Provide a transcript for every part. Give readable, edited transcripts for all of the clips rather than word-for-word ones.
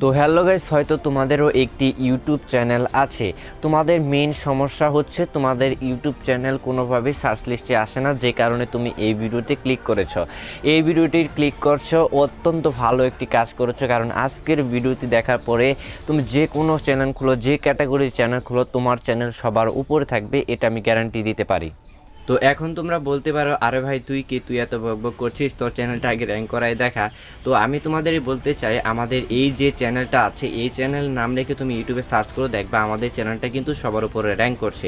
তো hello guys, হয়তো তোমাদেরও একটি ইউটিউব চ্যানেল আছে। তোমাদের মেইন সমস্যা হচ্ছে তোমাদের ইউটিউব চ্যানেল কোনোভাবেই সার্চ লিস্টে আসে না, যে কারণে তুমি এই ভিডিওতে ক্লিক করেছো। এই ভিডিওটি ক্লিক করছো, অত্যন্ত ভালো একটি কাজ করেছো, কারণ আজকের ভিডিওটি দেখার পরে তুমি যে কোনো চ্যানেল খুলো, যে ক্যাটাগরির চ্যানেল খুলো, তোমার চ্যানেল সবার উপরে থাকবে, এটা আমি গ্যারান্টি দিতে পারি। তো এখন তোমরা বলতে পারো, আরে ভাই তুই এত বকবক করছিস, তোর চ্যানেলটা আগে র্যাঙ্ক করাই দেখা। তো আমি তোমাদেরই বলতে চাই, আমাদের এই যে চ্যানেলটা আছে, এই চ্যানেল নাম রেখে তুমি ইউটিউবে সার্চ করে দেখবা আমাদের চ্যানেলটা কিন্তু সবার উপরে র্যাঙ্ক করছে।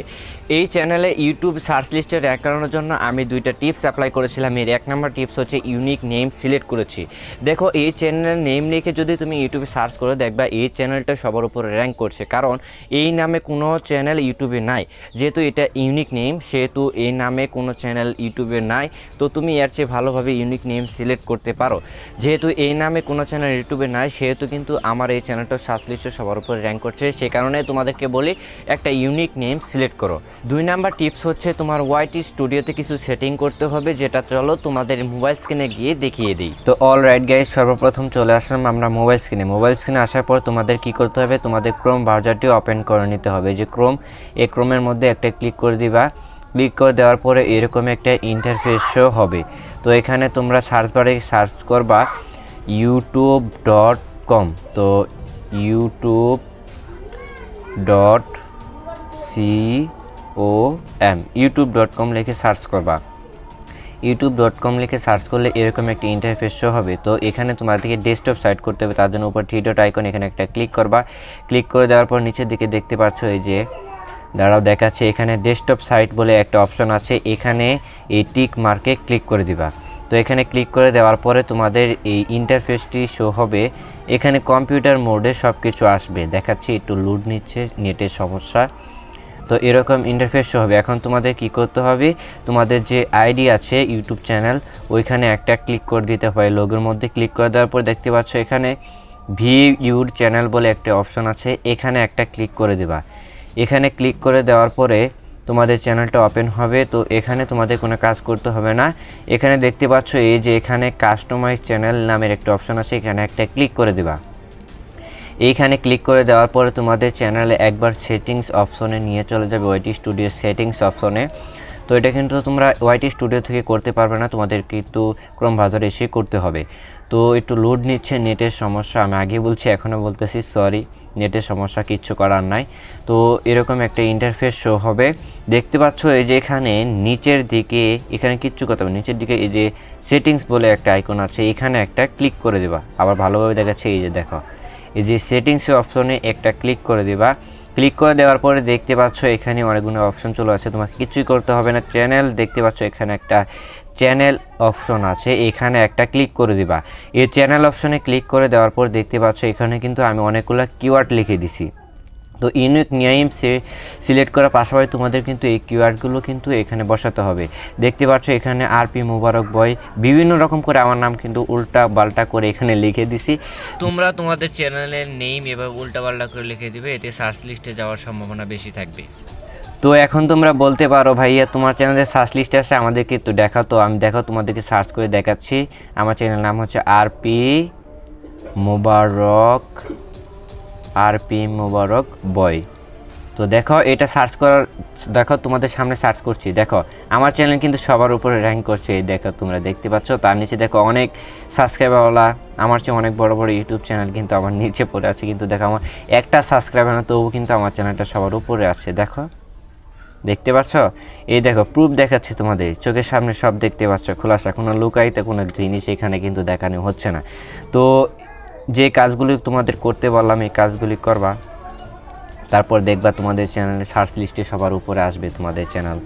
এই চ্যানেলে ইউটিউব সার্চ লিস্টে র্যাঙ্ক করানোর জন্য আমি দুইটা টিপস অ্যাপ্লাই করেছিলাম। এর এক নম্বর টিপস হচ্ছে ইউনিক নেম সিলেক্ট করেছি। দেখো, এই চ্যানেলের নেম লিখে যদি তুমি ইউটিউবে সার্চ করে দেখবা এই চ্যানেলটা সবার উপরে র্যাঙ্ক করছে, কারণ এই নামে কোনো চ্যানেল ইউটিউবে নাই। যেহেতু এটা ইউনিক নেম, সেহেতু এই নামে কোনো চ্যানেল ইউটিউবে নাই। তো তুমি এর চেয়ে ভালোভাবে ইউনিক নেম সিলেক্ট করতে পারো। যেহেতু এই নামে কোনো চ্যানেল ইউটিউবে নাই, সেহেতু কিন্তু আমার এই চ্যানেলটা সার্চ লিস্টে সবার উপরে র্যাঙ্ক করছে। সে কারণে তোমাদেরকে বলি, একটা ইউনিক নেম সিলেক্ট করো। দুই নাম্বার টিপস হচ্ছে তোমার ওয়াইটি স্টুডিওতে কিছু সেটিং করতে হবে, যেটা চলো তোমাদের মোবাইল স্ক্রিনে গিয়ে দেখিয়ে দিই। তো অল রাইট গাইস, সর্বপ্রথম চলে আসলাম আমরা মোবাইল স্ক্রিনে আসার পর তোমাদের কি করতে হবে, তোমাদের ক্রোম ব্রাউজারটি ওপেন করে নিতে হবে। যে ক্রোম, এই ক্রোমের মধ্যে একটা ক্লিক করে দিবা। ক্লিক করে দেওয়ার পরে এরকম একটা ইন্টারফেস শো হবে। তো এখানে তোমরা সার্চ বারে সার্চ করবা youtube.com। তো youtube.com লিখে সার্চ করবা। youtube.com লিখে সার্চ করলে এরকম একটা ইন্টারফেস শো হবে। তো এখানে তোমাদেরকে ডেস্কটপ সাইট করতে হবে, তার জন্য উপর থ্রি ডট আইকন, এখানে একটা ক্লিক করবা। ক্লিক করে দেওয়ার পর নিচের দিকে দেখতে পাচ্ছ, এই যে দাঁড়াও দেখাচ্ছে, এখানে ডেস্কটপ সাইট বলে একটা অপশন আছে, এখানে এই টিক মার্কে ক্লিক করে দিবা। তো এখানে ক্লিক করে দেওয়ার পরে তোমাদের এই ইন্টারফেসটি শো হবে। এখানে কম্পিউটার মোডে সব কিছু আসবে, দেখাচ্ছি, একটু লোড নিচ্ছে, নেটের সমস্যা। তো এরকম ইন্টারফেস শো হবে। এখন তোমাদের কি করতে হবে, তোমাদের যে আইডি আছে ইউটিউব চ্যানেল, ওইখানে একটা ক্লিক করে দিতে হয়। লোগোর মধ্যে ক্লিক করে দেওয়ার পর দেখতে পাচ্ছ এখানে ভিউ ইউর চ্যানেল বলে একটা অপশন আছে, এখানে একটা ক্লিক করে দেবা। এখানে ক্লিক করে দেওয়ার পরে তোমাদের চ্যানেলটা ওপেন হবে। তো এখানে তোমাদের কোনো কাজ করতে হবে না। এখানে দেখতে পাচ্ছ এই যে এখানে কাস্টমাইজ চ্যানেল নামের একটা অপশন আছে, এখানে একটা ক্লিক করে দেবা। এইখানে ক্লিক করে দেওয়ার পরে তোমাদের চ্যানেলে একবার সেটিংস অপশনে নিয়ে চলে যাবে, ওয়াইটি স্টুডিও সেটিংস অপশনে। তো এটা কিন্তু তোমরা ওয়াইটি স্টুডিও থেকে করতে পারবে না, তোমাদের কিন্তু ক্রোম ব্রাউজারে এসে করতে হবে। তো একটু লোড নিচ্ছে, নেটের সমস্যা, আমি আগে বলছি এখনও বলতেছি সরি, নেটের সমস্যা, কিচ্ছু করার নাই। তো এরকম একটা ইন্টারফেস শো হবে, দেখতে পাচ্ছ। এই যে এখানে নিচের দিকে, এখানে কিচ্ছু করতে হবে, নিচের দিকে এই যে সেটিংস বলে একটা আইকন আছে, এখানে একটা ক্লিক করে দেবা। আবার ভালোভাবে দেখাচ্ছে, এই যে দেখো, এই যে সেটিংসের অপশনে একটা ক্লিক করে দেবা। ক্লিক করে দেওয়ার পরে দেখতে পাচ্ছ এখানে অনেকগুলো অপশন চলে আসে, তোমাকে কিছুই করতে হবে না। চ্যানেল দেখতে পাচ্ছ, এখানে একটা চ্যানেল অপশন আছে, এখানে একটা ক্লিক করে দিবা। এই চ্যানেল অপশনে ক্লিক করে দেওয়ার পর দেখতে পাচ্ছ এখানে কিন্তু আমি অনেকগুলো কিওয়ার্ড লিখে দিছি। তো ইউনিক নেম সিলেক্ট করার পাশাপাশি তোমাদের কিন্তু এই কিওয়ার্ডগুলো কিন্তু এখানে বসাতে হবে। দেখতে পাচ্ছ এখানে আরপি মোবারক বয়, বিভিন্ন রকম করে আমার নাম কিন্তু উল্টা পাল্টা করে এখানে লিখে দিছি। তোমরা তোমাদের চ্যানেলের নেম এবার উল্টা পাল্টা করে লিখে দিবে, এতে সার্চ লিস্টে যাওয়ার সম্ভাবনা বেশি থাকবে। তো এখন তোমরা বলতে পারো, ভাইয়া তোমার চ্যানেলের সার্চ লিস্টে আছে, আমাদেরকে একটু দেখাও। তো আমি দেখো তোমাদেরকে সার্চ করে দেখাচ্ছি। আমার চ্যানেলের নাম হচ্ছে আরপি মোবারক বয়। তো দেখো, এটা সার্চ করার, দেখো তোমাদের সামনে সার্চ করছি, দেখো আমার চ্যানেল কিন্তু সবার উপরে র্যাঙ্ক করছে। দেখো তোমরা দেখতে পাচ্ছ, তার নিচে দেখো অনেক সাবস্ক্রাইবারওয়ালা, আমার চেয়ে অনেক বড় বড় ইউটিউব চ্যানেল কিন্তু আমার নিচে পড়ে আছে, কিন্তু দেখো আমার একটা সাবস্ক্রাইবার না, তবু কিন্তু আমার চ্যানেলটা সবার উপরে আছে। দেখো, দেখতে পাচ্ছ, এই দেখো প্রুফ দেখাচ্ছে, তোমাদের চোখের সামনে সব দেখতে পাচ্ছ, খোলাসা, কোনো লুকাইতে কোনো জিনিস এখানে কিন্তু দেখানো হচ্ছে না। তো যে কাজগুলি তোমাদের করতে বললাম, এই কাজগুলি করবা, তারপর দেখবা তোমাদের চ্যানেলে সার্চ লিস্টে সবার উপরে আসবে তোমাদের চ্যানেল।